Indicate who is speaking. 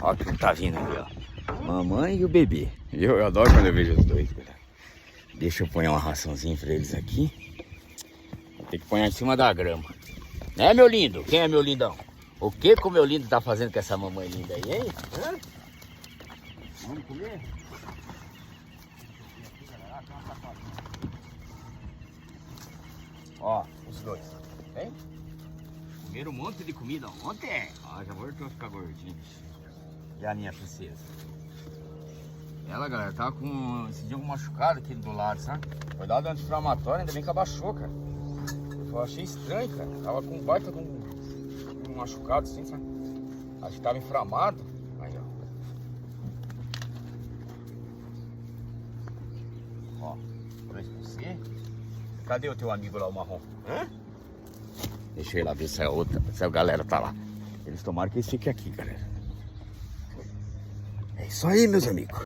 Speaker 1: Ó quem tá vindo ali, ó. Mamãe e o bebê. Eu adoro quando eu vejo os dois, cara. Deixa eu pôr uma raçãozinha pra eles aqui. Vou ter que pôr em cima da grama. Né, meu lindo? Quem é meu lindão? O que o meu lindo tá fazendo com essa mamãe linda aí, hein? Hã? Vamos comer? Ó, os dois. Hein? Comeram um monte de comida ontem. Ó, já voltou a ficar gordinho. E a minha princesa? Ela, galera, tava com esse dia um machucado aqui do lado, sabe? Foi dado anti-inflamatório, ainda bem que abaixou, cara. Eu achei estranho, cara. Tava com um baita com um machucado assim, sabe? Acho que tava inflamado. Aí, ó. Ó, dois pra você. Cadê o teu amigo lá, o marrom? Hã? Deixa eu ir lá ver se a galera tá lá. Eles tomaram que eles fiquem aqui, galera. É isso aí, meus amigos.